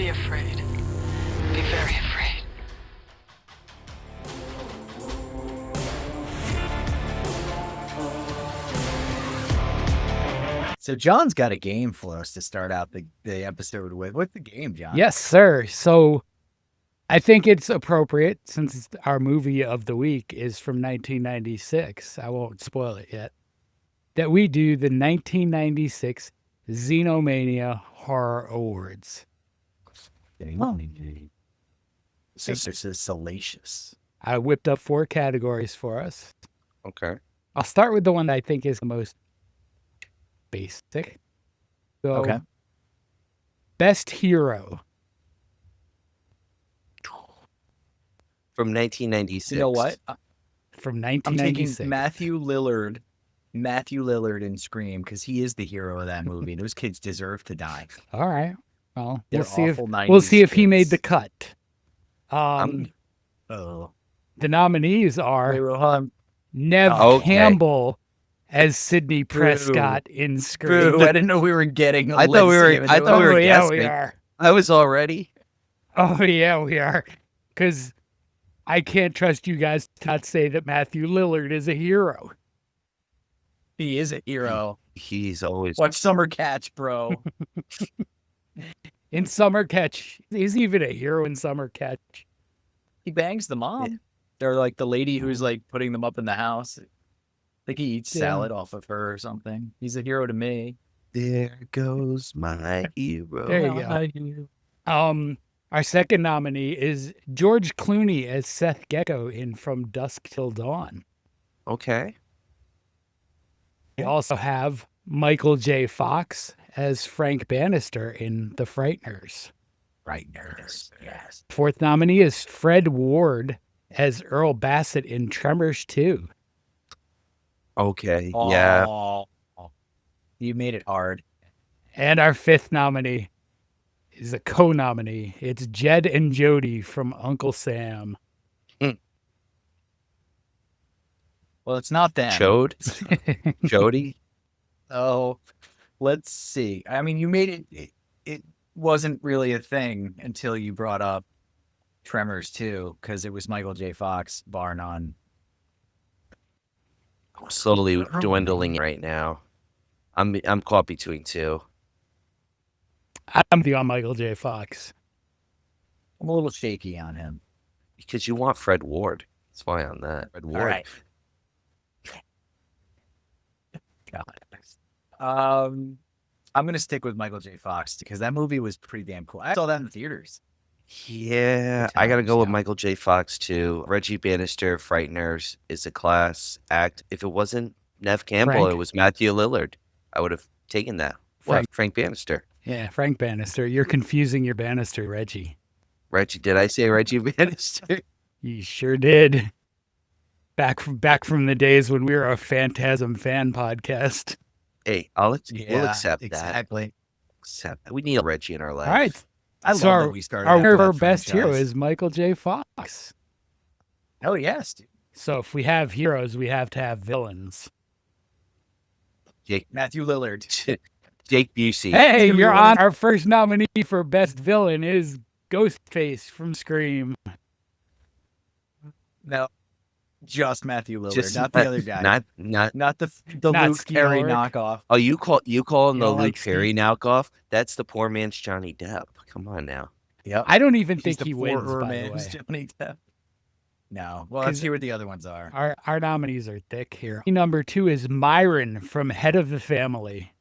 Be afraid. Be very afraid. So John's got a game for us to start out the episode with. What's the game, John? Yes, sir. So I think it's appropriate, since our movie of the week is from 1996, I won't spoil it yet, that we do the 1996 Xenomania Horror Awards. This is salacious. I whipped up 4 categories for us. Okay. I'll start with the one that I think is the most basic. So, Okay. Best Hero. From 1996. You know what? From I'm taking 1996. Matthew Lillard in Scream, because he is the hero of that movie. Those kids deserve to die. All right. Well, They're we'll see if awful 90s we'll see if he made kids. the cut. Oh. The nominees Wait, are hold on. Nev Okay. Campbell as Sidney Prescott in Scream. Boo, I didn't know we were getting. I thought we were Oh, yeah, guessing. we are. I was already. Oh, yeah, we are. Because I can't trust you guys to not say that Matthew Lillard is a hero. He is a hero. He's always. Watch Summer Catch, bro. In Summer Catch, he's even a hero in Summer Catch. He bangs the mom. They're like the lady who's like putting them up in the house. Like he eats Yeah. salad off of her or something. He's a hero to me. There goes my hero. There you go. Our second nominee is George Clooney as Seth Gecko in From Dusk Till Dawn. Okay. We also have Michael J. Fox as Frank Bannister in The Frighteners. Frighteners. Yes. Fourth nominee is Fred Ward as Earl Bassett in Tremors 2. Okay. Yeah. Oh, you made it hard. And our fifth nominee is a co-nominee. It's Jed and Jody from Uncle Sam. Well, it's not them. Jody. Oh, let's see. I mean, you made it. It wasn't really a thing until you brought up Tremors 2, because it was Michael J. Fox, bar none. Slowly dwindling right now. I'm caught between two. I'm the on Michael J. Fox. I'm a little shaky on him. Because you want Fred Ward. That's why on that. Fred Ward. All right. God. I'm gonna stick with Michael J. Fox because that movie was pretty damn cool. I saw that in the theaters. Yeah, Good I gotta times, go with yeah. Michael J. Fox too. Reggie Bannister, Frighteners is a class act. If it wasn't Nev Campbell, Frank. it was Matthew Lillard. I would have taken that. What? Frank Bannister. Yeah, Frank Bannister. You're confusing your Bannister, Reggie. Reggie, did I say Reggie Bannister? You sure did. Back from the days when we were a Phantasm fan podcast. Hey, we'll accept that. exactly. Accept that. We need a Reggie in our life. All right. I So love that we started. Our after winner of that our best hero franchise. is Michael J. Fox. Hell yes, dude. So if we have heroes, we have to have villains. Matthew Lillard. Jake Busey. Hey, gonna be you're one of- on. Our first nominee for best villain is Ghostface from Scream. No, just Matthew Lillard, Just not the other guy. Not. Not the Not Luke Ski Perry Ulrich. knockoff. Oh, you call him You the don't Luke like Perry Steve? knockoff? That's the poor man's Johnny Depp. Come on now. Yep. I don't even He's think the he wins, former by the man's way. Johnny Depp. No. Well, let's 'Cause- see what the other ones are. Our nominees are thick here. Number 2 is Myron from Head of the Family.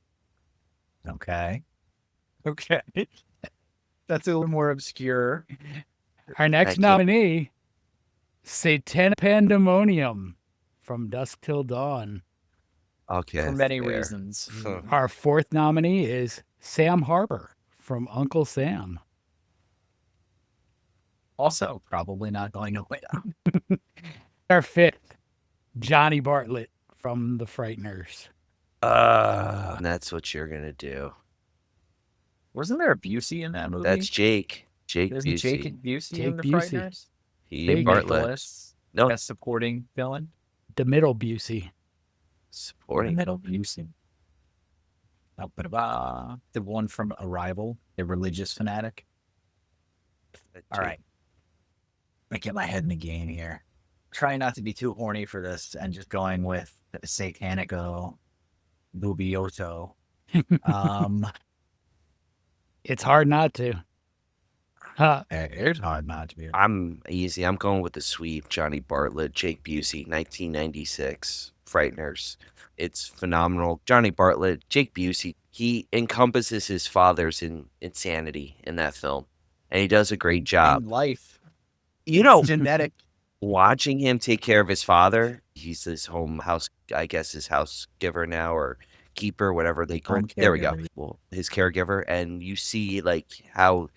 Okay. Okay. That's a little more obscure. Our next Thank you. nominee, Satanic Pandemonium from Dusk Till Dawn. Okay. For many fair. reasons. Our fourth nominee is Sam Harper from Uncle Sam. Also, probably not going to win. Our fifth, Johnny Bartlett from The Frighteners. And that's what you're gonna do. Wasn't there a Busey in that movie? That's Jake. Jake Isn't Busey. Jake Busey Jake in The Busey. Frighteners? He Jake Bartlett. Nicholas, No, best supporting villain. The Middle Busey. supporting. Middle Busey. The one from Arrival, the religious fanatic. All right. Let me get my head in the game here. Trying not to be too horny for this and just going with Satanico Bubioto. It's hard not to. It's hard not to be. I'm easy. I'm going with the sweep. Johnny Bartlett, Jake Busey, 1996, Frighteners. It's phenomenal. Johnny Bartlett, Jake Busey, he encompasses his father's insanity in that film, and he does a great job. In life. You know, Genetic. watching him take care of his father, he's his home house, I guess his house giver now, or keeper, whatever they call Home it. There we go. caregiver. Well, his caregiver, and you see like how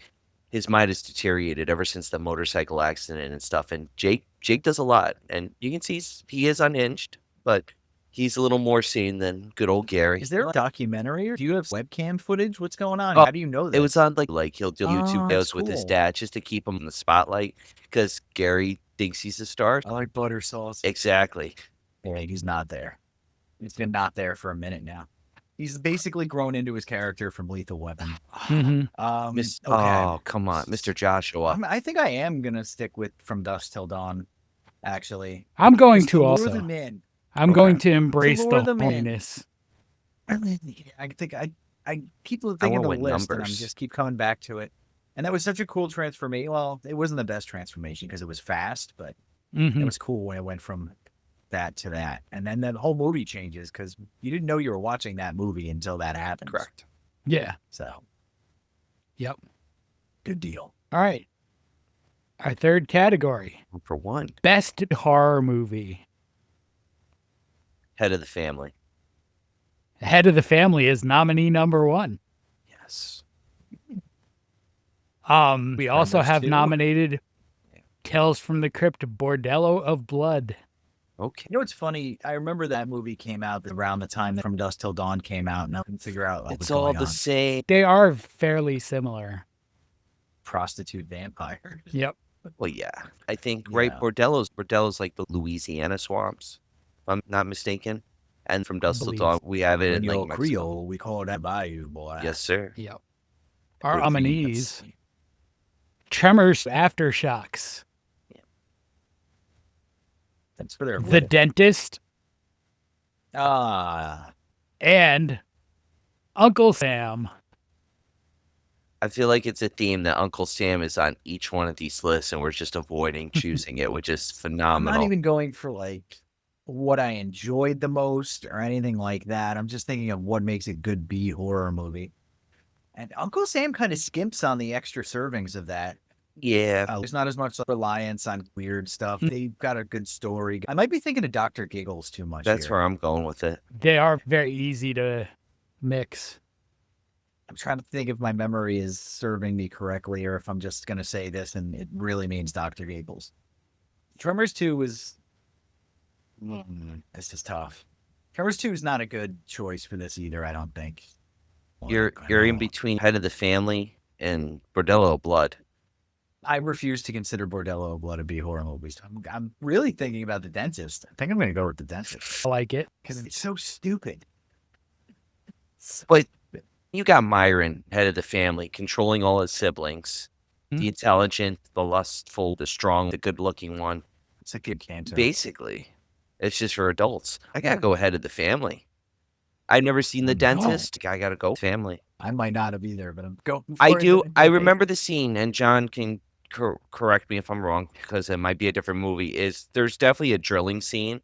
his mind has deteriorated ever since the motorcycle accident and stuff. And Jake does a lot, and you can see he is unhinged, but he's a little more sane than good old Gary. Is there a documentary or do you have webcam footage? What's going on? Oh, How do you know this? It was on like he'll do YouTube that's videos with his cool. dad just to keep him in the spotlight because Gary thinks he's a star. I like butter sauce. Exactly. Yeah, he's not there. He's been not there for a minute now. He's basically grown into his character from Lethal Weapon. Mhm. Okay. Oh, come on, Mr. Joshua. I think I am gonna stick with From Dusk Till Dawn. Actually, I'm going Just to lure also. them in. I'm going to embrace lure the them in. horniness. I think I keep I thinking went the with list, and I'm numbers. just keep coming back to it. And that was such a cool transformation. Well, it wasn't the best transformation because it was fast, but it Mhm. was cool when it went from that to that. And then that whole movie changes because you didn't know you were watching that movie until that happened. Correct. Yeah. So, Yep. good deal. All right. Our third category: For one, best horror movie. head of the family. Head of the Family is nominee number 1. Yes. We also Tremors have 2. nominated Tales from the Crypt, Bordello of Blood. Okay. You know what's funny? I remember that movie came out around the time that From Dusk Till Dawn came out, and I couldn't figure out what was It's all going the on. same. They are fairly similar. Prostitute vampires. Yep. Well, yeah. I think right. Yeah. Bordello's like the Louisiana swamps, if I'm not mistaken. And From Dusk Till believe. Dawn, we have it In in your like Mexico. Creole, we call that bayou, boy. Yes, sir. Yep. Our Let's nominees: see. Tremors, Aftershocks, That's for their The Dentist, and Uncle Sam. I feel like it's a theme that Uncle Sam is on each one of these lists, and we're just avoiding choosing it, which is I'm phenomenal. not even going for like what I enjoyed the most or anything like that. I'm just thinking of what makes a good B horror movie. And Uncle Sam kind of skimps on the extra servings of that. Yeah. There's not as much reliance on weird stuff. They've got a good story. I might be thinking of Dr. Giggles too much. That's here. where I'm going with it. They are very easy to mix. I'm trying to think if my memory is serving me correctly or if I'm just going to say this and it really means Dr. Giggles. Tremors 2 was. This is tough. Tremors 2 is not a good choice for this either, I don't think. You're in between Head of the Family and Bordello of Blood. I refuse to consider Bordello of Blood a B horror movie. I'm really thinking about The Dentist. I think I'm going to go with The Dentist I like it. because it's so stupid. But you got Myron, Head of the Family, controlling all his siblings. The intelligent, the lustful, the strong, the good-looking one. It's a good cancer. Basically, it's just for adults. I gotta go Head of the Family. I've never seen The Dentist. I gotta go Family. I might not have either, but I'm going for I it do. anyway. I remember the scene, and John can correct me if I'm wrong because it might be a different movie. There's definitely a drilling scene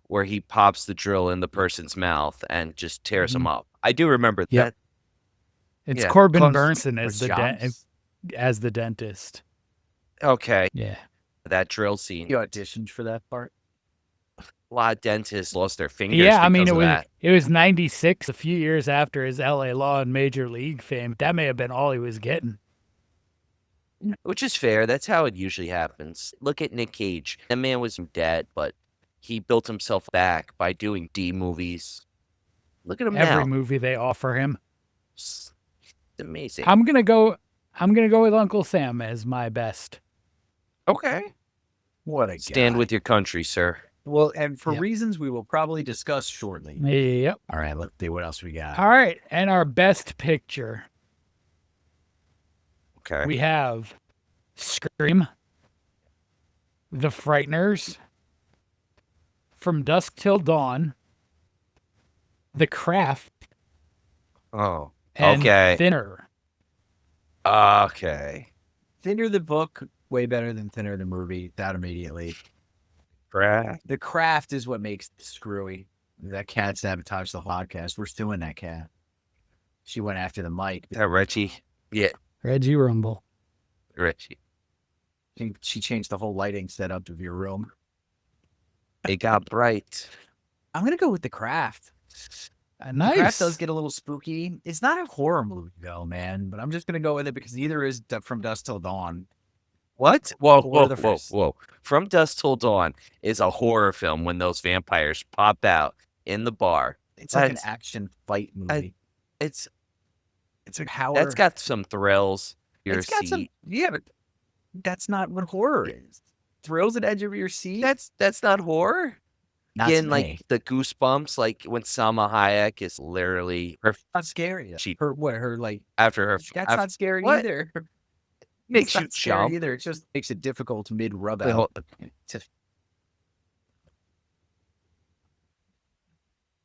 where he pops the drill in the person's mouth and just tears him up. I do remember Yep. that. It's Yeah, Corbin close. Burnson Or Johns. as the dentist. Okay, Yeah. that drill scene. You auditioned for that part? A lot of dentists lost their fingers. Yeah, I mean because it of was that. it was 96, a few years after his LA Law and Major League fame. That may have been all he was getting. Which is fair. That's how it usually happens. Look at Nick Cage. That man was dead, but he built himself back by doing D movies. Look at him Every now. movie they offer him. It's amazing. I'm gonna go with Uncle Sam as my best. Okay. What a Stand guy. with your country, sir. Well, and for Yep. reasons we will probably discuss shortly. Yep. All right, let's see what else we got. All right, and our best picture. Okay. We have Scream, The Frighteners, From Dusk Till Dawn, The Craft, Oh, and okay. Thinner. Okay. Thinner the book, way better than Thinner the movie. That immediately. Craft. The Craft is what makes it screwy. That cat sabotaged the podcast. We're suing that cat. She went after the mic. Is that Reggie? Yeah, Reggie Rumble. Reggie. She changed the whole lighting setup of your room. It got bright. I'm gonna go with The Craft. The Craft Nice. does get a little spooky. It's not a horror movie though, man. But I'm just gonna go with it because neither is From Dusk Till Dawn. What? Whoa, Or whoa, the whoa, first. whoa. From Dusk Till Dawn is a horror film when those vampires pop out in the bar. It's like an That's- action fight movie. It's It's a power. That's got some thrills. Your It's got some. seat. Yeah, but that's not what horror is. Thrills at edge of your seat. That's not horror. not to Getting me. like the goosebumps, like when Salma Hayek is literally not scary. She- her what? Her like. after her. That's not scary what? either. Makes It's you not scary jump. either. It just makes it difficult mid rub Wait, out. hold-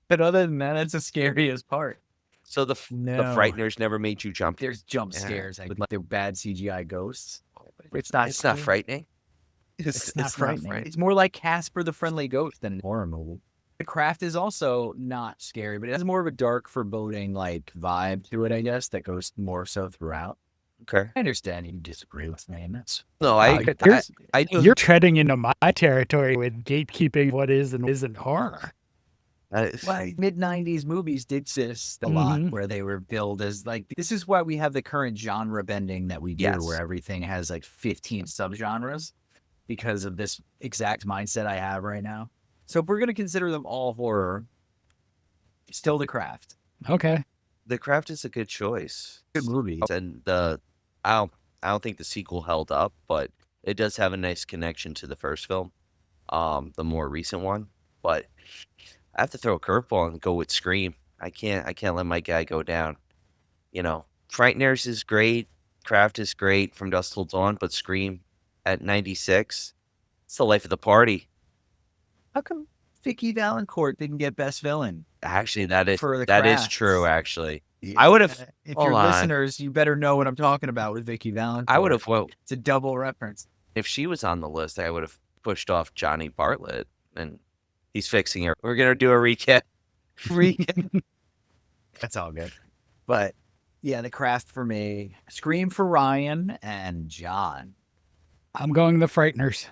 But other than that, that's the scariest part. So the No. Frighteners never made you jump. There's jump Yeah. scares with like they're bad CGI ghosts. It's not scary. frightening. It's not frightening. It's more like Casper the Friendly Ghost than a horror movie. The Craft is also not scary, but it has more of a dark, foreboding like vibe to it, I guess, that goes more so throughout. Okay. I understand you disagree with me, and that's No, I do. You're treading into my territory with gatekeeping what is and isn't horror. mid '90s movies did exist a lot, Mhm. where they were billed as like this is why we have the current genre bending that we do, Yes. where everything has like 15 subgenres because of this exact mindset I have right now. So if we're gonna consider them all horror, still The Craft, Okay. The Craft is a good choice. good movie. And I don't think the sequel held up, but it does have a nice connection to the first film, the more recent one. But I have to throw a curveball and go with Scream. I can't let my guy go down. You know, Frighteners is great, Craft is great, From Dusk Till Dawn, but Scream at 96, it's the life of the party. How come Vicky Valancourt didn't get Best Villain? Actually, that is For The that is Craft. true. Actually, I would have. If hold you're on. listeners, you better know what I'm talking about with Vicky Valancourt. I would have. Well, It's a double reference. if she was on the list, I would have pushed off Johnny Bartlett, and he's fixing her. We're gonna do a recap. That's all good. But yeah, The Craft for me, Scream for Ryan and John. I'm going The Frighteners.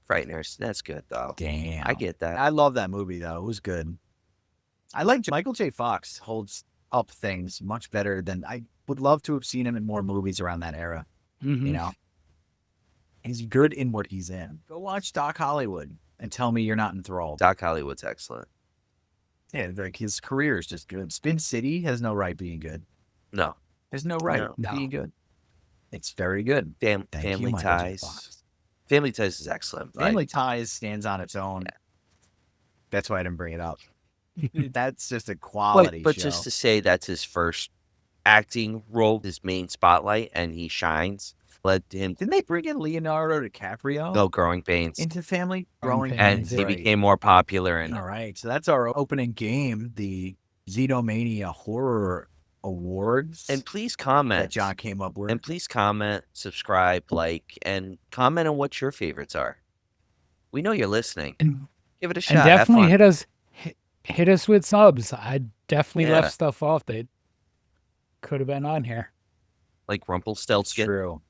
Frighteners. That's good though. Damn. I get that. I love that movie though. It was good. I like Michael J. Fox holds up things much better than I would love to have seen him in more movies around that era. Mhm. You know, he's good in what he's in. Go watch Doc Hollywood and tell me you're not enthralled. Doc Hollywood's excellent. Yeah, like his career is just good. Spin City has no right being good. No, There's no right No. being good. It's very good. Thank you, Family Michael J. Ties. Fox. Family Ties is excellent. Family Ties stands on its own. That's why I didn't bring it up. That's just a quality but show. just to say that's his first acting role, his main spotlight, and he shines. Led him Didn't they bring in Leonardo DiCaprio no Growing Pains, into Family? Growing and Pains, he right. became more popular. And All right, so that's our opening game, the Xenomania Horror Awards and please that comment. John came up with. And please comment, subscribe, like, and comment on what your favorites are. We know you're listening. And, Give it a shot. and Have definitely fun. hit us with subs. I definitely Yeah. left stuff off that could have been on here. Like It's Rumpelstiltskin. true.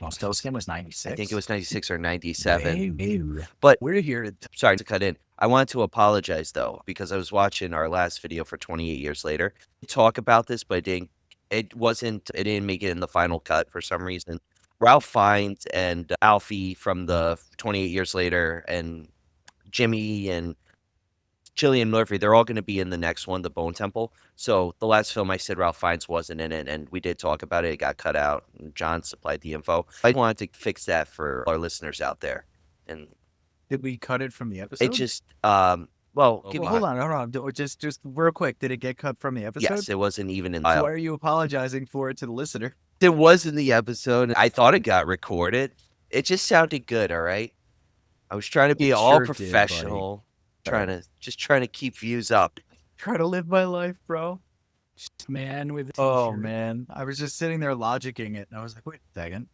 Rumpelstiltskin was 96. I think it was 96 or 97. Maybe. But- we're here to Sorry to cut in. I wanted to apologize though, because I was watching our last video for 28 years later. Talk about this, but it didn't make it in the final cut for some reason. Ralph Fiennes and Alfie from the 28 years later, and Jimmy and Cillian Murphy, they're all going to be in the next one, The Bone Temple. So the last film I said Ralph Fiennes wasn't in it, and we did talk about it. It got cut out, and John supplied the info. I wanted to fix that for our listeners out there. And Did we cut it from the episode? it just, Hold on. Just real quick. Did it get cut from the episode? yes, it wasn't even in So the why are you apologizing for it to the listener? It was in the episode. I thought it got recorded. It just sounded good, all right? I was trying to be It all sure did, buddy. professional, trying to keep views up. Try to live my life, bro. Man with a Oh t-shirt. man, I was just sitting there logicking it, and I was like, wait a second.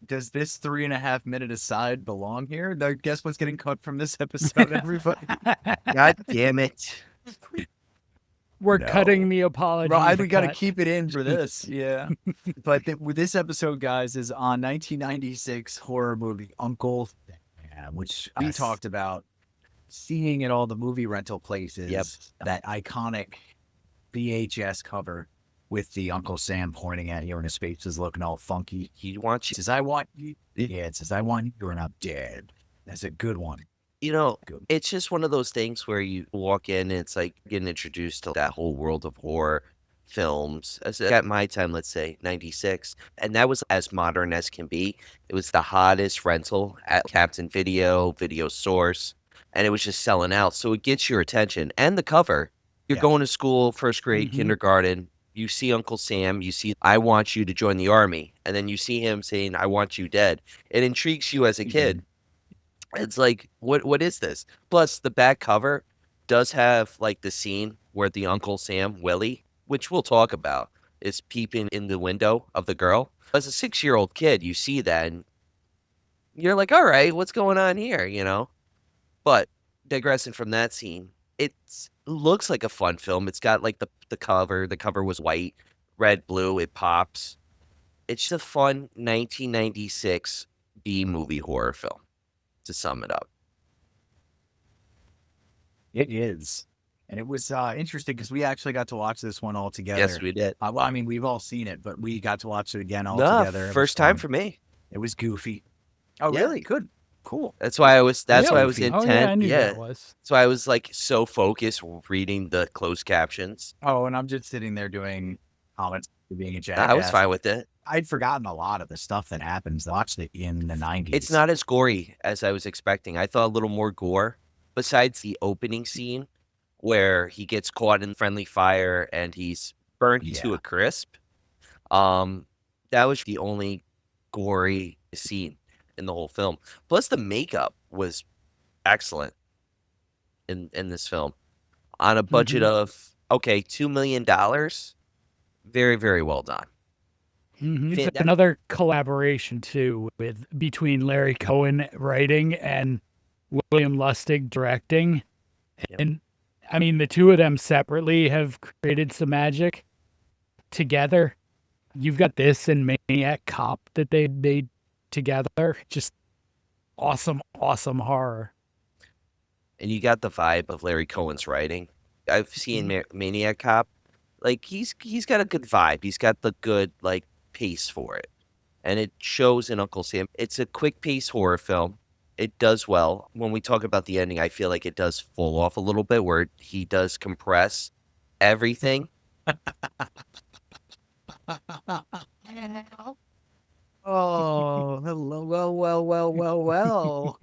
Does this 3.5 minute aside belong here? Now, guess what's getting cut from this episode, everybody? God damn it. We're No. cutting the apology. Bro, to we got to cut. keep it in for this. Yeah. But with this episode, guys, is on 1996 horror movie Uncle Sam, which we Yes. talked about seeing at all the movie rental places. Yep. That iconic VHS cover with the Uncle Sam pointing at you and his face is looking all funky. He wants It you. says, I want you. Yeah, it says, I want you and I'm dead. That's a good one. You know, Good. it's just one of those things where you walk in and it's like getting introduced to that whole world of horror films. As at my time, let's say 96, and that was as modern as can be. It was the hottest rental at Captain Video, Video Source, and it was just selling out. So it gets your attention. And the cover. You're Yeah. going to school, first grade, Mhm. kindergarten. You see Uncle Sam, you see, I want you to join the army. And then you see him saying, I want you dead. It intrigues you as a kid. It's like, what is this? Plus, the back cover does have like the scene where the Uncle Sam, Willie, which we'll talk about, is peeping in the window of the girl. As a 6-year-old kid, you see that and you're like, all right, what's going on here, you know? But digressing from that scene, it looks like a fun film. It's got like the cover. The cover was white, red, blue. It pops. It's just a fun 1996 B-movie horror film, to sum it up. It is. And it was interesting because we actually got to watch this one all together. Yes, we did. Well, I mean, we've all seen it, but we got to watch it again all No, together. It was first time fun. for me. It was goofy. Oh, Yeah. really? Good. Cool. That's why I was. That's Yeah. why I was Goofy. Oh intent. yeah, I knew yeah. that was. So I was like so focused reading the closed captions. Oh, and I'm just sitting there doing comments, being a jackass. I was fine with it. I'd forgotten a lot of the stuff that happens. I watched it in the 90s. It's not as gory as I was expecting. I thought a little more gore. Besides the opening scene where he gets caught in friendly fire and he's burnt to Yeah. a crisp. That was the only gory scene in the whole film. Plus the makeup was excellent in this film. On a budget of $2 million. Very, very well done. Mhm. It's Fantastic. another collaboration too between Larry Cohen writing and William Lustig directing. Yep. And I mean, the two of them separately have created some magic. Together, you've got this and Maniac Cop that they made together. Just awesome, awesome horror. And you got the vibe of Larry Cohen's writing. I've seen Maniac Cop. Like he's got a good vibe. He's got the good like pace for it. And it shows in Uncle Sam. It's a quick pace horror film. It does well. When we talk about the ending, I feel like it does fall off a little bit where he does compress everything. Oh, hello. Well.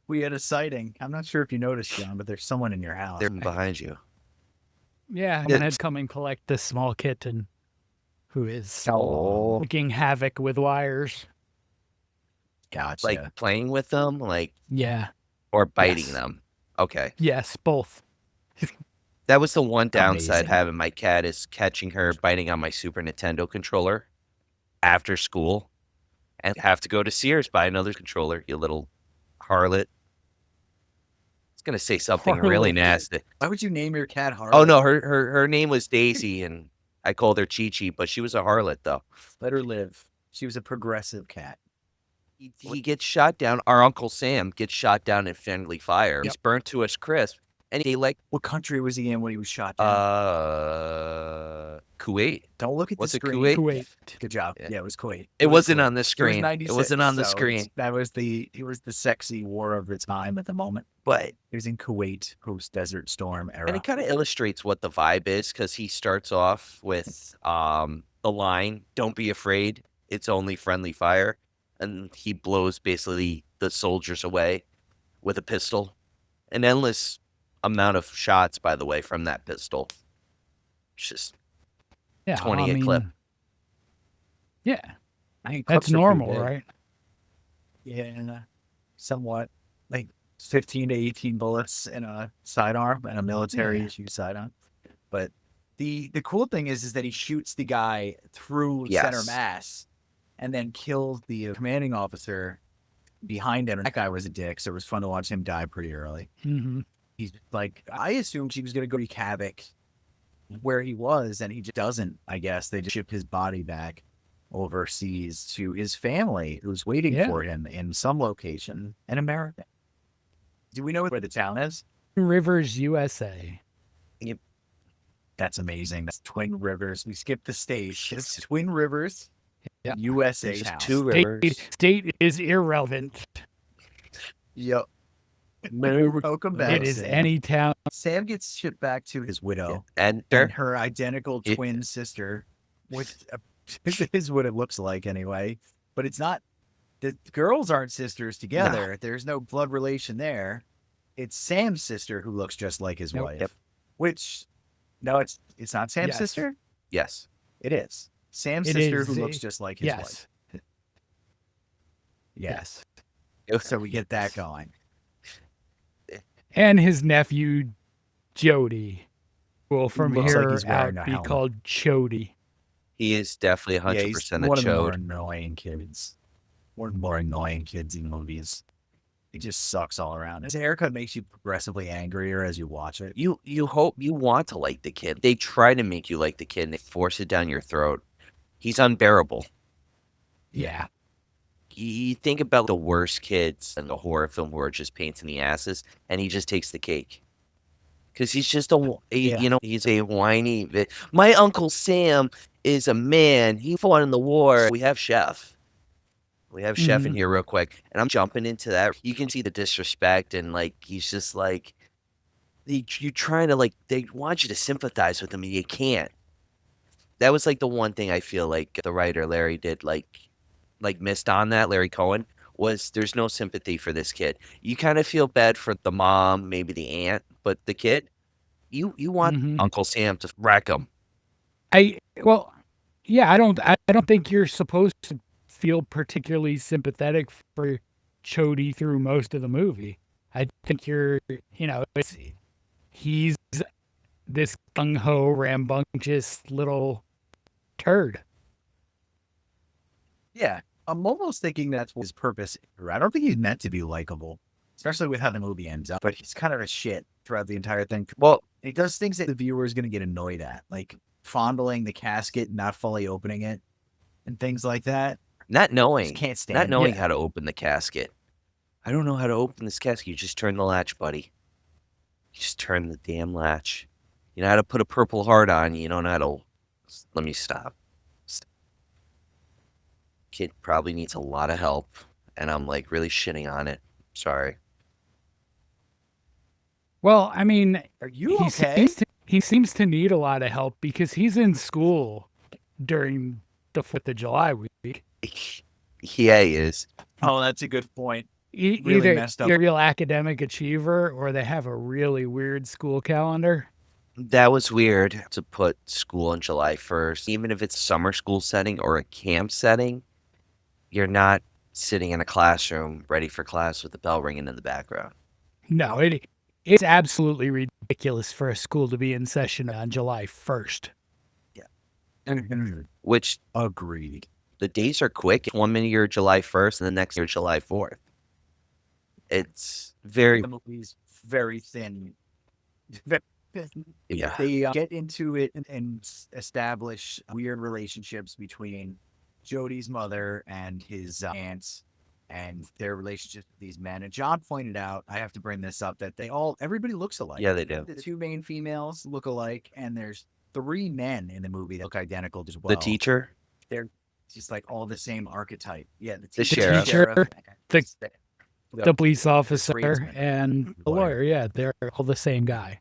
We had a sighting. I'm not sure if you noticed, John, but there's someone in your house. They're behind you. Yeah, I'm gonna come and collect this small kitten who is Oh, wreaking havoc with wires. gotcha. Like playing with them, like Yeah. or biting Yes. them. Okay. Yes, both. That was the one downside Amazing. having my cat is catching her biting on my Super Nintendo controller after school and have to go to Sears buy another controller, you little harlot. It's gonna say something really Harlot. nasty. Why would you name your cat Harley? Oh no, her name was Daisy and I called her Chi Chi, but she was a harlot though. Let her live. She was a progressive cat. He gets shot down. Our Uncle Sam gets shot down in friendly fire. He's burnt to a crisp. And he like What country was he in when he was shot down? Kuwait. Don't look at was the it screen. Kuwait? Kuwait. Good job. Yeah. Yeah, it was Kuwait. It was wasn't Kuwait. on the It was screen. It 96, wasn't on the so screen. It was the sexy war of the time at the moment. But It was in Kuwait post Desert Storm era. and it kind of illustrates what the vibe is because he starts off with the line, "Don't be afraid, it's only friendly fire," and he blows basically the soldiers away with a pistol. An endless amount of shots, by the way, from that pistol. It's just Yeah, 20 I a clip. mean, yeah, I think that's clips are pretty normal, big. right? Yeah, and somewhat like 15 to 18 bullets in a sidearm and a military Yeah. issue sidearm. But the cool thing is that he shoots the guy through center Yes. mass and then kills the commanding officer behind him. And that guy was a dick, so it was fun to watch him die pretty early. Mm-hmm. He's like, I assumed he was going to go wreak havoc where he was, and he just doesn't. I guess they just ship his body back overseas to his family, who's waiting Yeah. for him in some location in America. Do we know where the town is? Rivers, USA. That's amazing. That's Twin Rivers. We skipped the state. It's Twin Rivers, Yeah. USA There's town. 2 rivers. State is irrelevant. Yep. Welcome back. It is Sam. any town. Sam gets shipped back to his widow And and her identical It- twin sister, which is what it looks like anyway. But it's not. The girls aren't sisters together. There's no blood relation there. It's Sam's sister who looks just like his Nope. wife. Yep. Which, no, it's not Sam's Yes. sister. yes. It is Sam's It sister is, who looks just like his Yes. wife. Yeah. Yes. So we get that going. And his nephew, Jody, will from looks like here he's wearing out a be helmet. called Chody. He is definitely 100% Yeah, he's a one of the more chode. annoying kids. One of the more annoying kids in movies. He just sucks all around. His haircut makes you progressively angrier as you watch it. You hope you want to like the kid. They try to make you like the kid and they force it down your throat. He's unbearable. Yeah. You think about the worst kids in the horror film who are just pains in the asses, and he just takes the cake. Because he's just he's a whiny. My Uncle Sam is a man. He fought in the war. We have Chef. We have Chef in here real quick. And I'm jumping into that. You can see the disrespect, and like, he's just like, you're trying to, like, they want you to sympathize with him, and you can't. That was like the one thing I feel like the writer Larry did, like missed on that, Larry Cohen, was there's no sympathy for this kid. You kind of feel bad for the mom, maybe the aunt, but the kid, you want Uncle Sam to wreck him. I don't think you're supposed to feel particularly sympathetic for Chody through most of the movie. I think he's this gung-ho, rambunctious little turd. Yeah. I'm almost thinking that's his purpose. I don't think he's meant to be likable, especially with how the movie ends up. But he's kind of a shit throughout the entire thing. Well, he does things that the viewer is going to get annoyed at, like fondling the casket, not fully opening it, and things like that. Not knowing. Just can't stand Not it. knowing Yeah. how to open the casket. I don't know how to open this casket. You just turn the latch, buddy. You just turn the damn latch. You know how to put a Purple Heart on. You don't know how to. Let me stop. Kid probably needs a lot of help, and I'm like really shitting on it. Sorry. Well, I mean, Are you okay? he seems to need a lot of help because he's in school during the 4th of July week. Yeah, he is. Oh, that's a good point. Really Either messed up. you're a real academic achiever or they have a really weird school calendar. That was weird to put school on July 1st. Even if it's summer school setting or a camp setting, you're not sitting in a classroom ready for class with the bell ringing in the background. No, it's absolutely ridiculous for a school to be in session on July 1st. Which Agreed. the days are quick. 1 minute you're July 1st and the next year July 4th. It's very, The movie's very thin. yeah. They get into it and establish weird relationships between Jody's mother and his aunts and their relationship with these men. And John pointed out, I have to bring this up, that everybody looks alike. Yeah, they do. The 2 main females look alike, and there's 3 men in the movie that look identical as well. The teacher, They're just like all the same archetype. Yeah, The sheriff. The police officer tradesman. and the lawyer, yeah, they're all the same guy.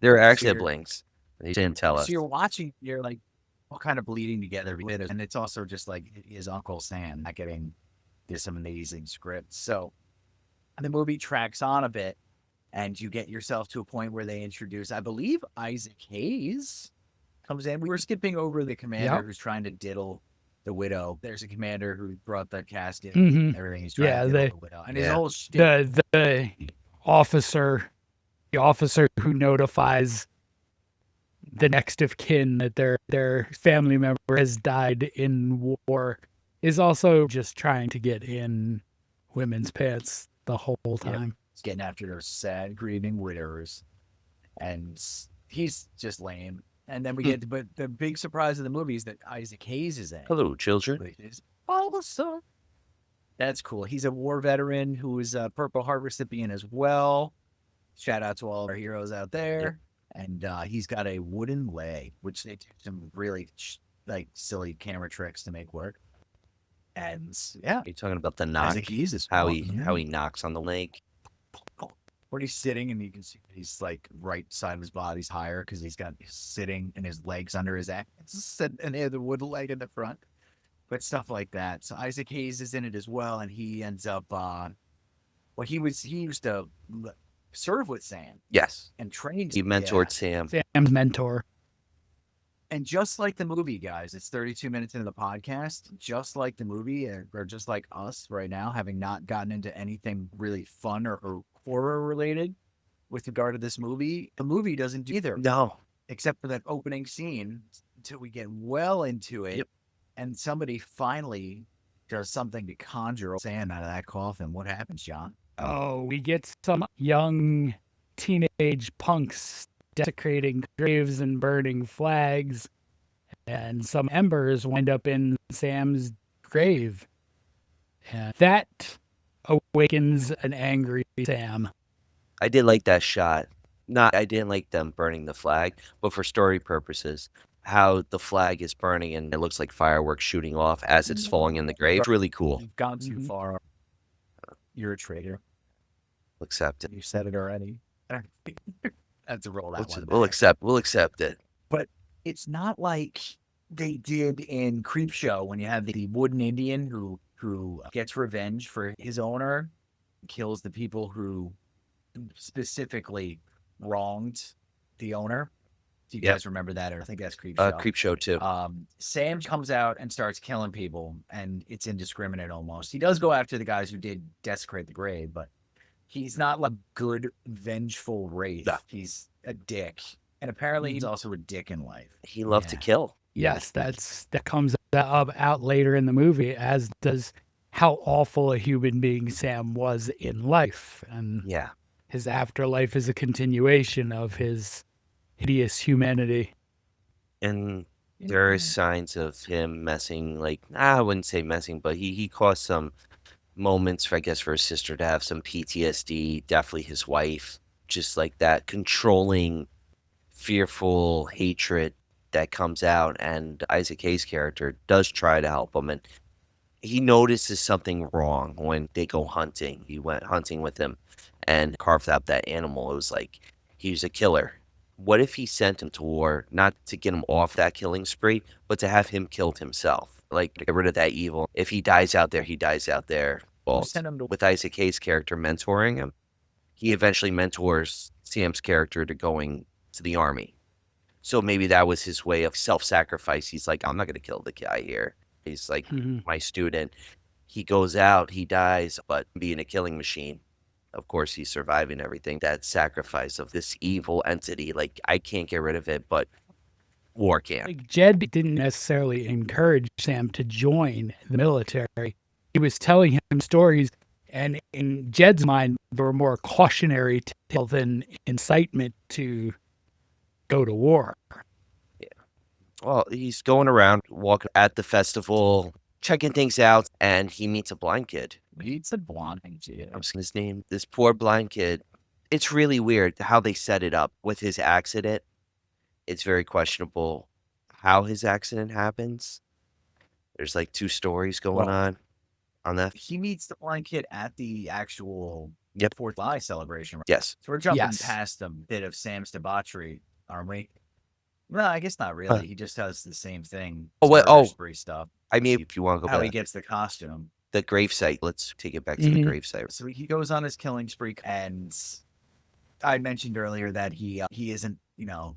they're actually Sure. siblings. They didn't tell us. So you're watching, you're like all kind of bleeding together. And it's also just like his Uncle Sam not getting this amazing script. So the movie tracks on a bit and you get yourself to a point where they introduce, I believe, Isaac Hayes comes in. We were skipping over the commander Yep. who's trying to diddle the widow. There's a commander who brought the cast in. Mhm. Everything. He's trying Yeah, to diddle the widow. And his Yeah. whole shtick, the officer who notifies the next of kin that their family member has died in war is also just trying to get in women's pants the whole time. is getting after their sad, grieving widowers. And he's just lame. And then we get, but the big surprise of the movie is that Isaac Hayes is in. Hello, children. Which is awesome. That's cool. He's a war veteran who is a Purple Heart recipient as well. Shout out to all our heroes out there. And he's got a wooden leg, which they do some really silly camera tricks to make work. And yeah, You're talking about the knock, Isaac Hayes is how awesome. he knocks on the leg. Where he's sitting and you can see he's like right side of his body's higher because he's sitting and his legs under his axe and they have the wood leg in the front. But stuff like that. So Isaac Hayes is in it as well, and he ends up he used to serve with Sam Yes, and trained. he mentored Sam. Sam's mentor. And just like the movie, guys, it's 32 minutes into the podcast. Just like the movie, or just like us right now, having not gotten into anything really fun or horror related with regard to this movie, the movie doesn't do either. No, Except for that opening scene until we get well into it. Yep. And somebody finally does something to conjure Sam out of that coffin. What happens, John? Oh, we get some young teenage punks desecrating graves and burning flags, and some embers wind up in Sam's grave. And that awakens an angry Sam. I did like that shot. I didn't like them burning the flag, but for story purposes, how the flag is burning and it looks like fireworks shooting off as it's falling in the grave. It's really cool. You've gone too Mhm. far. You're a traitor. We'll accept it. You said it already. That's a roll that one. We'll back. accept it. It's not like they did in Creepshow when you have the wooden Indian who gets revenge for his owner, kills the people who specifically wronged the owner. Do you Yep. guys remember that? Or I think that's Creepshow. Creepshow too. Sam comes out and starts killing people, and it's indiscriminate almost. He does go after the guys who did desecrate the grave, but he's not like good, vengeful wraith. No. He's a dick. And apparently he's also a dick in life. He loved to yeah. kill. Yes, that comes out later in the movie, as does how awful a human being Sam was in life. And Yeah. his afterlife is a continuation of his hideous humanity. And there are signs of him messing, I wouldn't say messing, but he caused some moments for his sister to have some PTSD, definitely his wife, just like that controlling, fearful hatred that comes out. And Isaac Hayes' character does try to help him, and he notices something wrong when they go hunting. He went hunting with him and carved out that animal. It was like he was a killer. What if he sent him to war, not to get him off that killing spree, but to have him killed himself? Like, get rid of that evil. If he dies out there, he dies out there. Well, Send him to with Isaac Hayes' character mentoring him, he eventually mentors Sam's character to going to the army. So maybe that was his way of self-sacrifice. He's like, I'm not going to kill the guy here. He's like my student. He goes out, he dies, but being a killing machine, of course, he's surviving everything. That sacrifice of this evil entity, I can't get rid of it, but war can. Like, Jed didn't necessarily encourage Sam to join the military. He was telling him stories, and in Jed's mind, they were more cautionary tale than incitement to go to war. Well, he's going around, walking at the festival, checking things out, and he meets a blind kid. He's a blonde kid. I'm saying his name. This poor blind kid. It's really weird how they set it up with his accident. It's very questionable how his accident happens. There's two stories going on that. He meets the blind kid at the actual Yep. 4th of July celebration. Right? Yes. So we're jumping Yes. past a bit of Sam's debauchery, aren't we? No, I guess not really. He just does the same thing. Oh, wait, murder spree stuff. I mean, if you want to go How back, he gets the costume. the gravesite. Let's take it back to the gravesite. So he goes on his killing spree, and I mentioned earlier that he isn't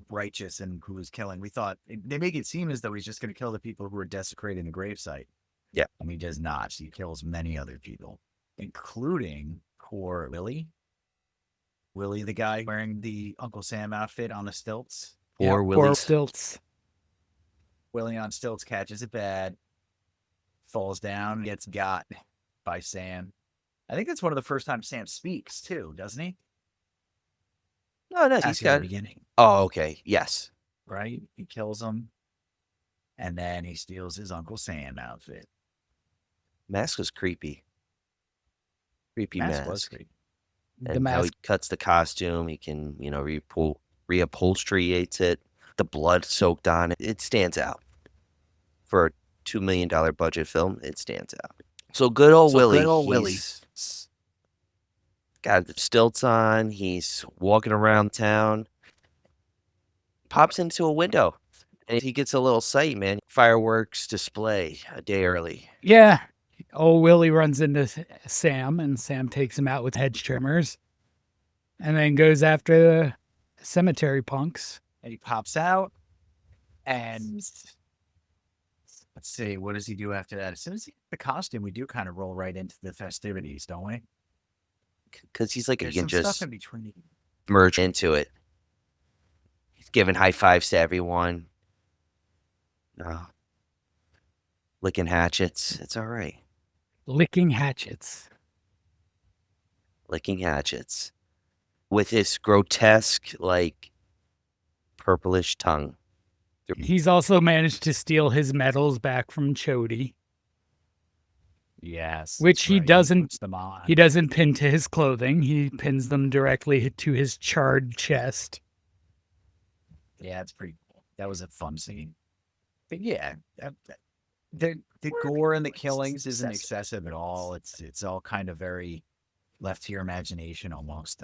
righteous and who was killing. We thought they make it seem as though he's just going to kill the people who were desecrating the gravesite. Yeah. And he does not. He kills many other people, including poor Willie. Willie, the guy wearing the Uncle Sam outfit on the stilts. Poor Poor Willie. stilts. Willie on stilts catches it bad, falls down, gets got by Sam. I think that's one of the first times Sam speaks too, doesn't he? No, he's That's got. the beginning, Oh, okay. Yes. right? He kills him, and then he steals his Uncle Sam outfit. Mask was creepy. Creepy mask. Was creepy. The And how he mask. cuts the costume. He can, reupholstery it. The blood soaked on it. It stands out. For a $2 million budget film, it stands out. So good old Willie. He's got the stilts on. He's walking around town. Pops into a window. And he gets a little sight, man. Fireworks display a day early. Yeah. Old Willie runs into Sam, and Sam takes him out with hedge trimmers, and then goes after the cemetery punks. And he pops out, and let's see, what does he do after that? As soon as he gets the costume, we do kind of roll right into the festivities, don't we? Because he's like, There's you can some just stuff in between. merge into it. He's giving high fives to everyone. Licking hatchets. It's all right. Licking hatchets. Licking hatchets. With this grotesque, purplish tongue. He's also managed to steal his medals back from Chody, Yes. which that's he right. doesn't. puts them on. He doesn't pin to his clothing. He pins them directly to his charred chest. Yeah, it's pretty cool. That was a fun scene. But yeah, the gore and the killings isn't excessive at all. It's all kind of very left to your imagination almost.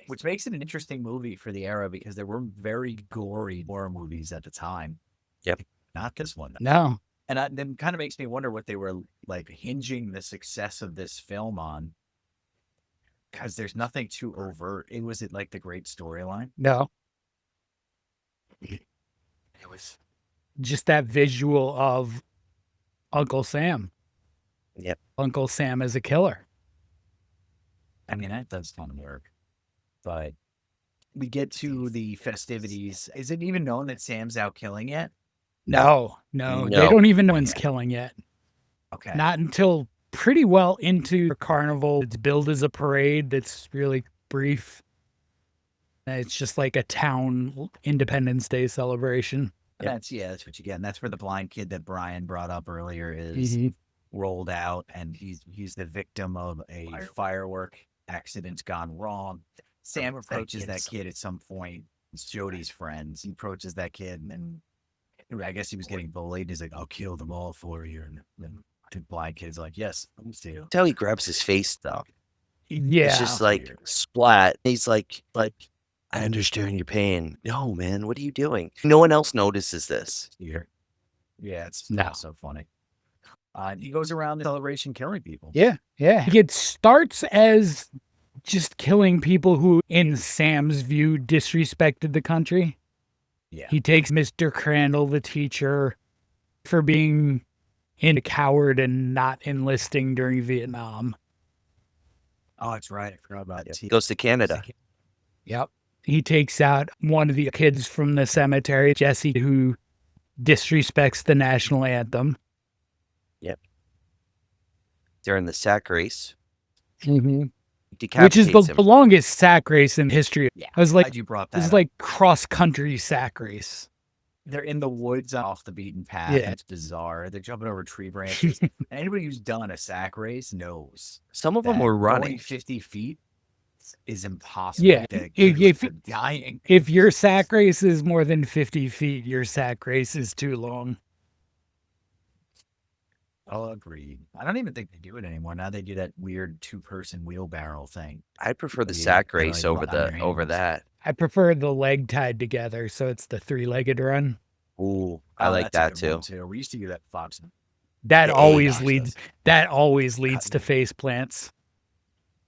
Which makes it an interesting movie for the era because there were very gory horror movies at the time. Yep. Not this one. No. And then kind of makes me wonder what they were hinging the success of this film on. Because there's nothing too overt. Was it the great storyline? No. It was. Just that visual of Uncle Sam. Yep. Uncle Sam as a killer. I mean, that does fun work. But we get to the festivities. Is it even known that Sam's out killing yet? No. They don't even know one's killing yet. Okay. Not until pretty well into the carnival. It's billed as a parade that's really brief. It's just like a town Independence Day celebration. That's what you get. And that's where the blind kid that Brian brought up earlier is rolled out, and he's the victim of a firework accident's gone wrong. Sam approaches that kid at some point. It's Jody's friends. He approaches that kid, and I guess he was getting bullied. He's like, "I'll kill them all for you." And then the blind kid's like, "Yes, please do." That's how he grabs his face, though. Yeah. It's just splat. He's like, I understand your pain. No, man, what are you doing? No one else notices this. Yeah, it's No. so funny. He goes around the celebration killing people. Yeah. It starts as just killing people who, in Sam's view, disrespected the country. Yeah. He takes Mr. Crandall, the teacher, for being a coward and not enlisting during Vietnam. Oh, that's right. I forgot about it. He goes to Canada. Yep. He takes out one of the kids from the cemetery, Jesse, who disrespects the national anthem. During the sack race. Mm-hmm. Decapitates Which is the him. longest sack race in history. Yeah. I was like, Glad you brought that this is up. like cross-country sack race. They're in the woods off the beaten path. Yeah. It's bizarre. They're jumping over tree branches. Anybody who's done a sack race knows Some of them that were going running. 50 feet is impossible. Yeah, The if- kids are dying. If your sack race is more than 50 feet, your sack race is too long. I'll agree. I don't even think they do it anymore. Now they do that weird 2-person wheelbarrow thing. I prefer the Yeah, sack kinda race like over run on your over hands. that. I prefer the leg tied together, so it's the 3-legged run. Ooh, I Oh, like that's a that good one, too. We used to do that at Fox. That The always egg. leads. That always leads to face plants.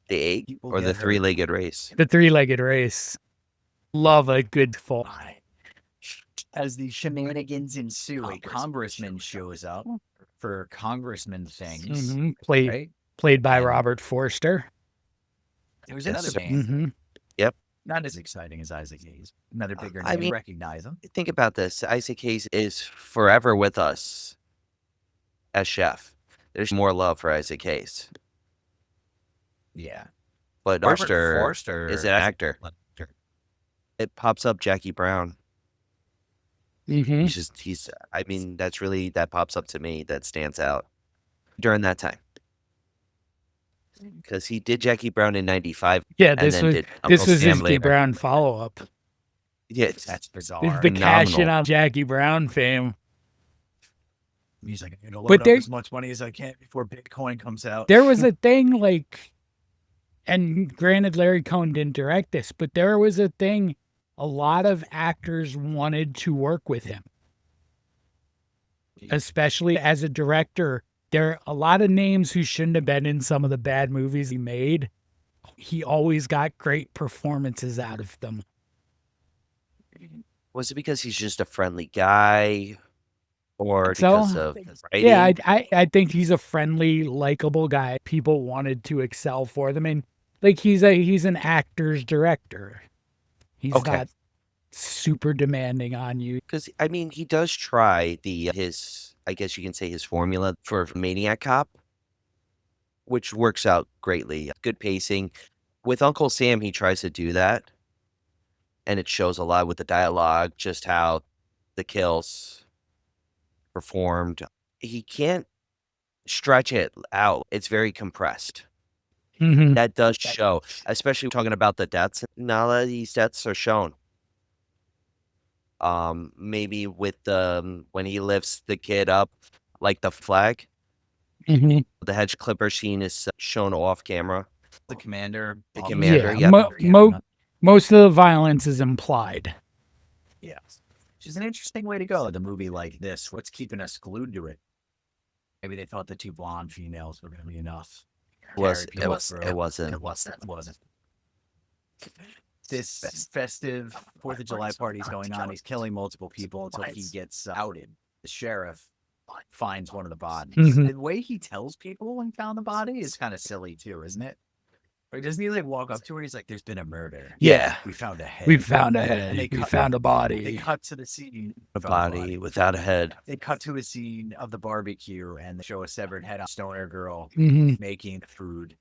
The egg People or the get hurt. 3-legged race. The 3-legged race. Love a good fall. As the shenanigans ensue, a congressman shows up for congressman things. Right? Played by And- Robert Forster. There was Yes, another sir. band. Mhm. Not as exciting as Isaac Hayes. Another bigger I name. mean- Recognize him. Think about this. Isaac Hayes is forever with us as chef. There's more love for Isaac Hayes. Yeah. But Robert Forster is an actor. It pops up Jackie Brown. Mhm. I mean, that pops up to me. That stands out during that time. Because he did Jackie Brown in 95. Yeah, and this then was did this Uncle was Sam his Jackie later. Brown follow up. Yeah, That's This bizarre. is the cash in Phenomenal. on Jackie Brown fame. He's like, I'm gonna But load up there- as much money as I can before Bitcoin comes out. There was a thing like, and granted, Larry Cohn didn't direct this, but there was a thing. A lot of actors wanted to work with him, especially as a director. There are a lot of names who shouldn't have been in some of the bad movies he made. He always got great performances out of them. Was it because he's just a friendly guy, or So, because of writing? Yeah, I think he's a friendly, likable guy. People wanted to excel for them, and like he's an actor's director. He's Okay. not super demanding on you. Because I mean, he does try his, I guess you can say, his formula for Maniac Cop, which works out greatly. Good pacing. With Uncle Sam, he tries to do that, and it shows a lot with the dialogue, just how the kills performed. He can't stretch it out. It's very compressed. Mhm. That does show, especially talking about the deaths. None of these deaths are shown. Maybe with the when he lifts the kid up, like the flag, Mhm. the hedge clipper scene is shown off camera. The commander. The all- commander, Yeah, yep. most of the violence is implied. Yeah. Which is an interesting way to go. With a movie like this, what's keeping us glued to it? Maybe they thought the two blonde females were going to be enough. It wasn't. It wasn't. This festive 4th of July party's going on. He's killing multiple people until he gets outed. The sheriff finds one of the bodies. Mhm. The way he tells people when he found the body is kind of silly too, isn't it? Or doesn't he like walk up to her? He's like, "There's been a murder. Yeah, We found a head. we found a And head. they We cut- found a They body. cut to the scene. A of the body without a head. They cut to a scene of the barbecue and they show a severed head on Stoner girl Mhm. making the food.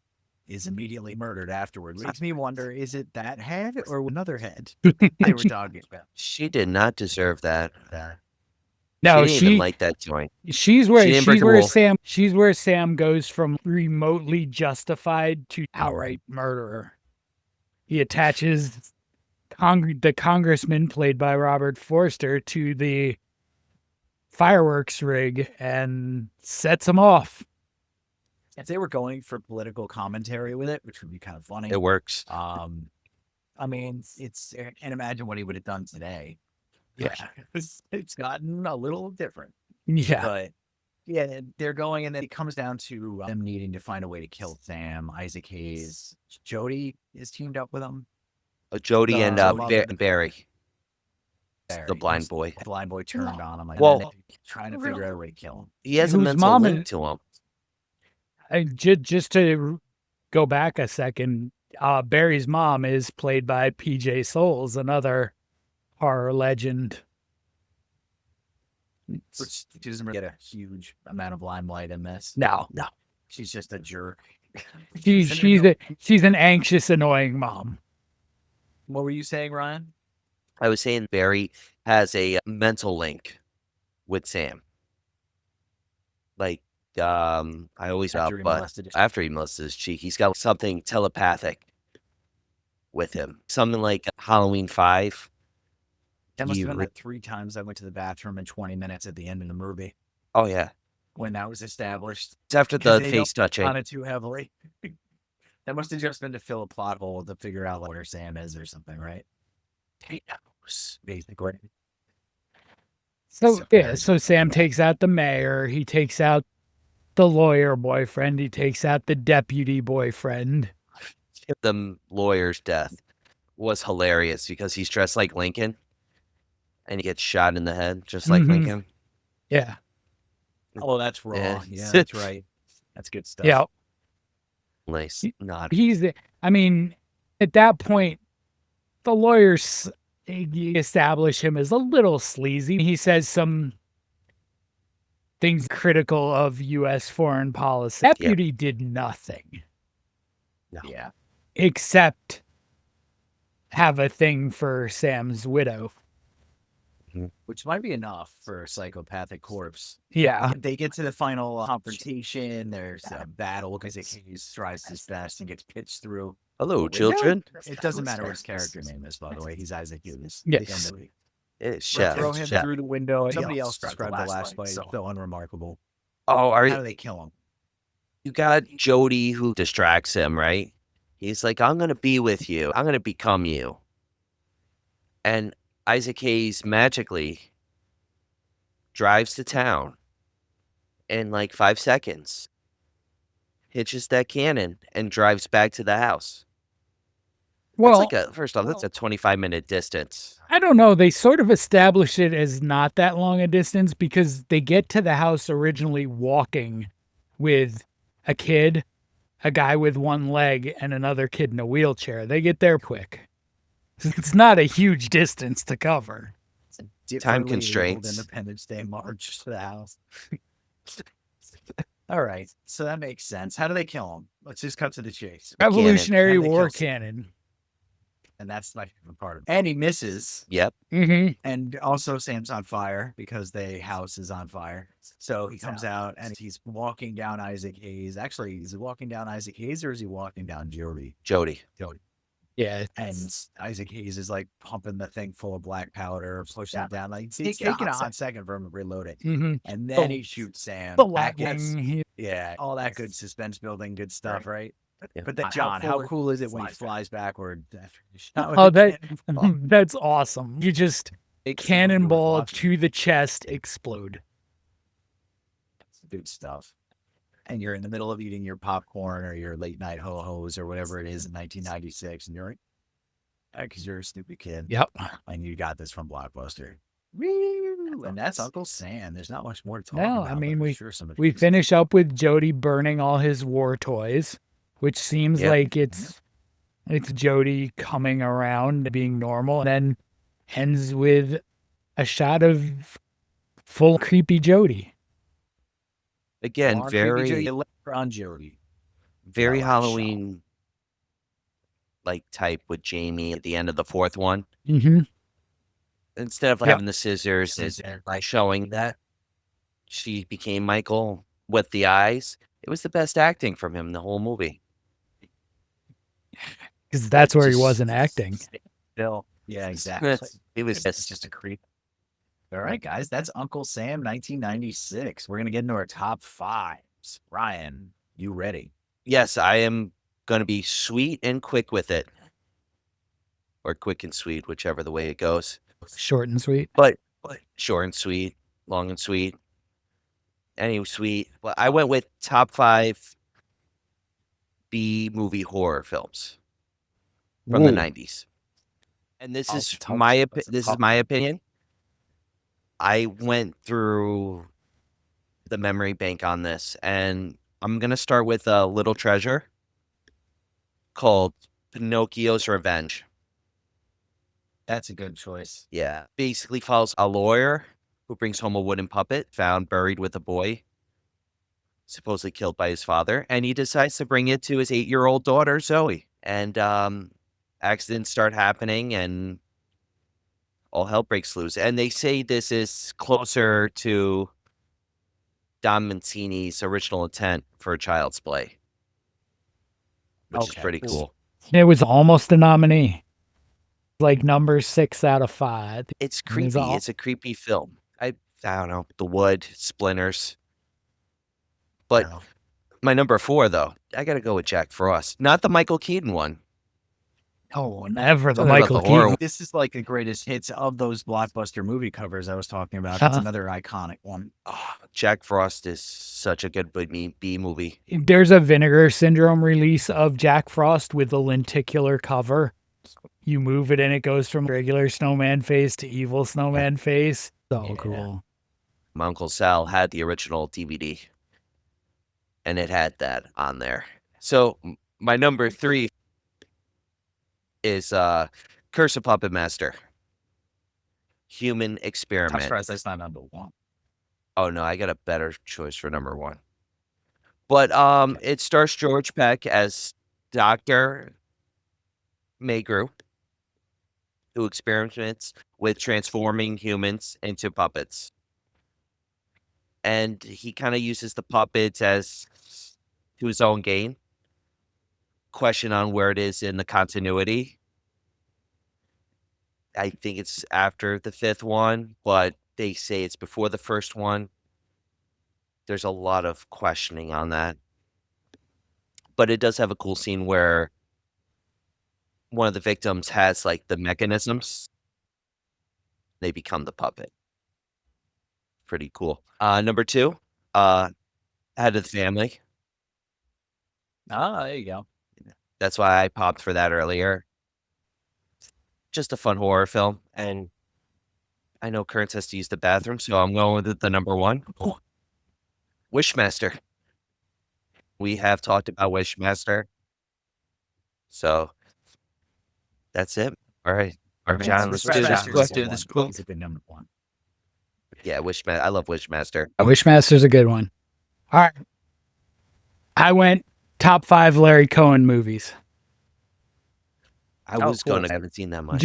Is immediately murdered afterwards. Makes me wonder: is it that head or another head they were talking about? She did not deserve that. No, she didn't even like that joint. she's where she didn't break a rule. She's where Sam goes from remotely justified to outright murderer. He attaches the congressman played by Robert Forster to the fireworks rig and sets him off. If they were going for political commentary with it, which would be kind of funny, It works. I mean, and imagine what he would have done today. Yeah. It's gotten a little different. Yeah. But yeah, they're going, and then it comes down to them needing to find a way to kill Sam. Isaac Hayes, Jody is teamed up with him. Jody and Jody. Barry, Barry. the blind boy. The blind boy turned on him. Like, Well- well, trying to figure out a way to kill him. He has a Whose mental mom link is- to him. Just to go back a second, Barry's mom is played by PJ Souls, another horror legend. Which she doesn't really get a huge amount of limelight in this. No. She's just a jerk. She's an anxious, annoying mom. What were you saying, Ryan? I was saying Barry has a mental link with Sam. Like, I always After he molested his- after he molested his cheek, he's got something telepathic with him. Something like Halloween 5. That must you have been re- like 3 times I went to the bathroom in 20 minutes at the end of the movie Oh, yeah. when that was established. It's after 'Cause the they face touching. On it too heavily. That must have just been to fill a plot hole to figure out where Sam is or something, right? He knows, basically. So Sam takes out the mayor, he takes out the lawyer boyfriend, he takes out the deputy boyfriend. The lawyer's death was hilarious because he's dressed like Lincoln and he gets shot in the head just like Lincoln. Yeah. Oh, that's raw. Yeah. Yeah, that's right. That's good stuff. Yeah. Nice nod. I mean, at that point, the lawyers establish him as a little sleazy. He says some things critical of U.S. foreign policy. Deputy did nothing. No. Yeah. Except have a thing for Sam's widow. Which might be enough for a psychopathic corpse. Yeah. They get to the final confrontation. There's a battle because he tries his best and gets pitched through. Hello, window. children. It doesn't matter what his character name is, by the way. He's Isaac Hughes. Yes. It's Chef. Throw him Chef. through the window. Somebody else described the last fight. So unremarkable. Oh, How do they kill him? you got Jody who distracts him, right? He's like, I'm going to be with you. I'm going to become you. And Isaac Hayes magically drives to town in like 5 seconds, hitches that cannon, and drives back to the house. Well, First off, that's a 25-minute distance. I don't know. They sort of established it as not that long a distance because they get to the house originally walking with a kid, a guy with one leg, and another kid in a wheelchair. They get there quick. It's not a huge distance to cover. Time constraints. Independence Day march to the house. All right, so that makes sense. How do they kill him? Let's just cut to the chase. Revolutionary How do they War kill cannon. And that's my favorite part of it. And he misses. Yep. Mm-hmm. And also Sam's on fire because the house is on fire. So he comes out and he's walking down Isaac Hayes. Actually, is he walking down Isaac Hayes or is he walking down Jody? Jody. Yeah. And Isaac Hayes is like pumping the thing full of black powder, pushing it down. Like it's taking a hot second for him to reload it. Mm-hmm. And then he shoots Sam. The back in. lightning. Yeah, all that good suspense building, good stuff, right? Yeah. But then, John, how cool is it when he flies backward after he shot with Oh, the cannonball? that's awesome. You just It's cannonball watching. to the chest, explode. Good stuff. And you're in the middle of eating your popcorn or your late night ho-hos or whatever it is in 1996, and you're like, because you're a stupid kid. Yep. And you got this from Blockbuster. Woo! And that's Uncle Sam. There's not much more to talk about. No, I mean, but I'm we sure somebody we can- finish up with Jody burning all his war toys, which seems Yep. like it's Jody coming around being normal, and then ends with a shot of full creepy Jody. Again, Mark, maybe very, you left her on Jody. very Got a lot of Halloween like type with Jamie at the end of the fourth one. Mm-hmm. Instead of Yep. having the scissors and like showing that she became Michael with the eyes, it was the best acting from him in the whole movie. Because that's where he Just- wasn't acting. Still. Yeah, exactly. It was It's just a creep. All right, guys, that's Uncle Sam 1996. We're going to get into our top fives. Ryan, you ready? Yes, I am going to be sweet and quick with it. Or quick and sweet, whichever the way it goes. Short and sweet. But short and sweet, long and sweet. Any sweet. Well, I went with top 5 B movie horror films from the Ooh. 90s. And this Oh, is tough. my That's a this is tough my opinion. I went through the memory bank on this, and I'm gonna start with a little treasure called Pinocchio's Revenge. That's a good choice. Yeah, basically follows a lawyer who brings home a wooden puppet found buried with a boy, supposedly killed by his father, and he decides to bring it to his 8-year-old daughter Zoe. And accidents start happening, and all hell breaks loose. And they say this is closer to Don Mancini's original intent for Child's Play, which is Okay, pretty cool. cool. It was almost a nominee. Like number 6 out of 5. It's And there's creepy. all- It's a creepy film. I don't know, the wood, splinters. But No. my number 4, though, I got to go with Jack Frost. Not the Michael Keaton one. Oh, never the Talking about Michael the horror Keaton. This is like the greatest hits of those blockbuster movie covers I was talking about. That's Uh-huh. another iconic one. Jack Frost is such a good B movie. There's a Vinegar Syndrome release of Jack Frost with a lenticular cover. You move it and it goes from regular snowman face to evil snowman face. So Yeah. cool. My Uncle Sal had the original DVD, and it had that on there. So my number 3 is Curse of Puppet Master. Human I'm Experiment. surprised that's not number 1. Oh no, I got a better choice for number 1. But it stars George Peck as Dr. Mayhew, who experiments with transforming humans into puppets. And he kind of uses the puppets as to his own gain. Question on where it is in the continuity. I think it's after the 5th one, but they say it's before the first one. There's a lot of questioning on that. But it does have a cool scene where one of the victims has like the mechanisms. They become the puppet. Pretty cool. Number 2, Head of the Family. Oh, there you go. That's why I popped for that earlier. Just a fun horror film. And I know Kearns has to use the bathroom, so I'm going with the number 1. Wishmaster. We have talked about Wishmaster. So that's it. All right. John, let's do this. Let's do this. It's a good number 1. Yeah, Wishmaster. I love Wishmaster. Wishmaster's a good one. All right. I went top 5 Larry Cohen movies. I Oh, was cool. going to. I haven't seen that much.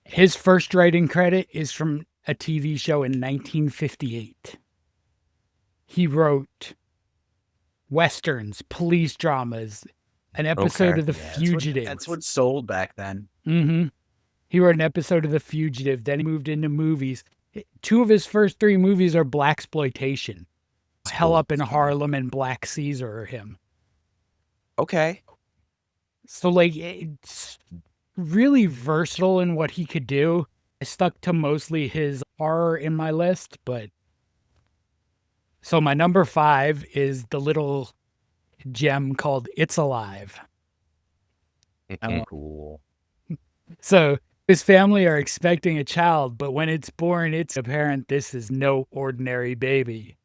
His first writing credit is from a TV show in 1958. He wrote westerns, police dramas, an episode Okay. of The Yeah, Fugitive. That's what sold back then. Mm-hmm. He wrote an episode of The Fugitive. Then he moved into movies. 2 of his first 3 movies are blaxploitation. Hell Up in Harlem and Black Caesar are him. Okay. So like it's really versatile in what he could do. I stuck to mostly his horror in my list, but so my number 5 is the little gem called It's Alive. Oh, cool. So his family are expecting a child, but when it's born, it's apparent this is no ordinary baby.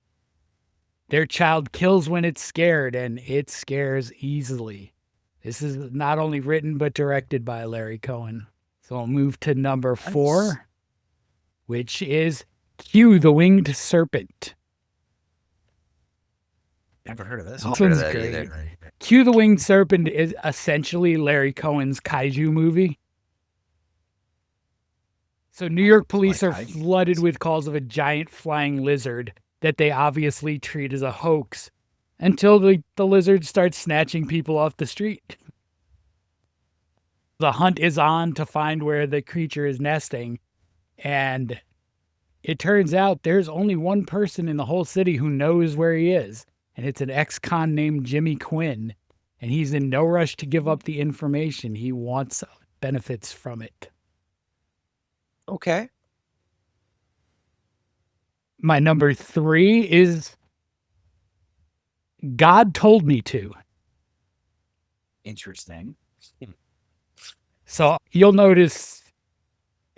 Their child kills when it's scared, and it scares easily. This is not only written, but directed by Larry Cohen. So I'll move to number 4, which is Q the Winged Serpent. Never heard of this. This Heard of one's that great. either. Q the Winged Serpent is essentially Larry Cohen's kaiju movie. So New York police are Like kaiju. flooded with calls of a giant flying lizard that they obviously treat as a hoax until the lizard starts snatching people off the street. The hunt is on to find where the creature is nesting, and it turns out there's only one person in the whole city who knows where he is, and it's an ex-con named Jimmy Quinn, and he's in no rush to give up the information. He wants benefits from it. Okay. My number 3 is God Told Me To. Interesting. So you'll notice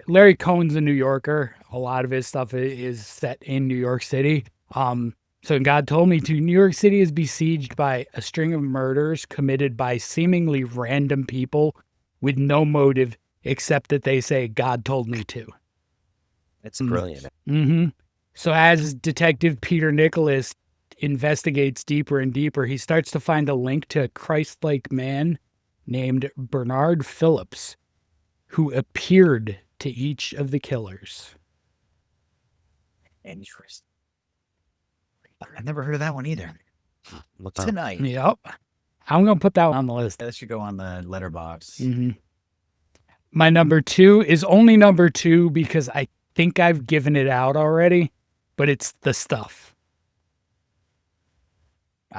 Larry Cohen's a New Yorker. A lot of his stuff is set in New York City. So God Told Me To, New York City is besieged by a string of murders committed by seemingly random people with no motive except that they say God told me to. It's brilliant. Mm-hmm. So as Detective Peter Nicholas investigates deeper and deeper, he starts to find a link to a Christ-like man named Bernard Phillips, who appeared to each of the killers. Interesting. I've never heard of that one either. Look up. Tonight. Yep. I'm going to put that one on the list. That should go on the letterbox. Mm-hmm. My number 2 is only number 2 because I think I've given it out already, but it's The Stuff.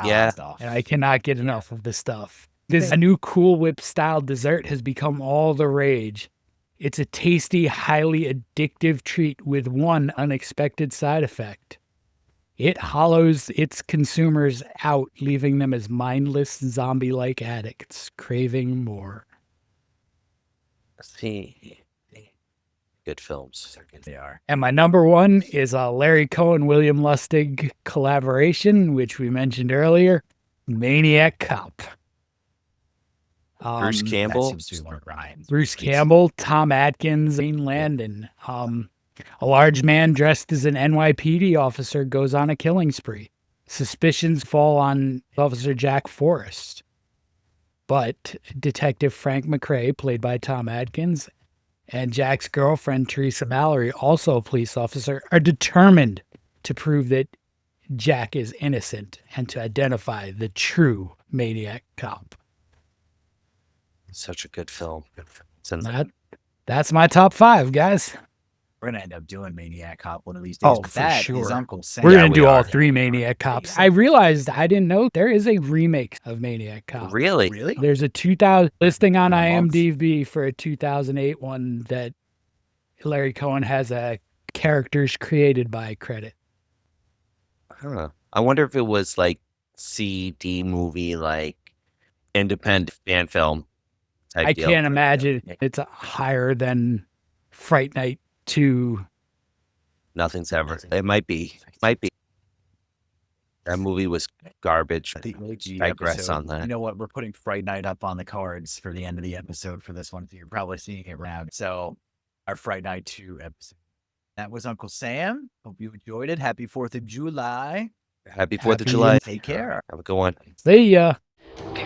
Yeah. Stuff. And I cannot get enough of The Stuff. A new Cool Whip style dessert has become all the rage. It's a tasty, highly addictive treat with one unexpected side effect. It hollows its consumers out, leaving them as mindless, zombie-like addicts, craving more. Good films. They are. And my number one is a Larry Cohen, William Lustig collaboration, which we mentioned earlier, Maniac Cop. Bruce That Campbell. seems to be one of Ryan's. Bruce Campbell, Tom Atkins, Wayne Landon. A large man dressed as an NYPD officer goes on a killing spree. Suspicions fall on Officer Jack Forrest. But Detective Frank McRae, played by Tom Atkins, and Jack's girlfriend, Teresa Mallory, also a police officer, are determined to prove that Jack is innocent and to identify the true Maniac Cop. Such a good film. That's my top 5, guys. We're gonna end up doing Maniac Cop one of these days. Oh, but for that sure. is Uncle Sam. We're Yeah, going to we do all are. 3 Maniac Cops. I realized I didn't know there is a remake of Maniac Cop. Really? Really? There's a 2000 listing on Months. IMDb for a 2008 one that Larry Cohen has a characters created by credit. Huh. I wonder if it was like CD movie, like independent fan film type I deal. can't imagine it's higher than Fright Night 2. Nothing's ever. It might be. That movie was garbage. The OG Digress episode. on that. You know what? We're putting Fright Night up on the cards for the end of the episode for this one. So you're probably seeing it around. So our Fright Night 2 episode. That was Uncle Sam. Hope you enjoyed it. Happy 4th of July. Happy 4th of Happy July. Take care. Have a good one. See ya. Be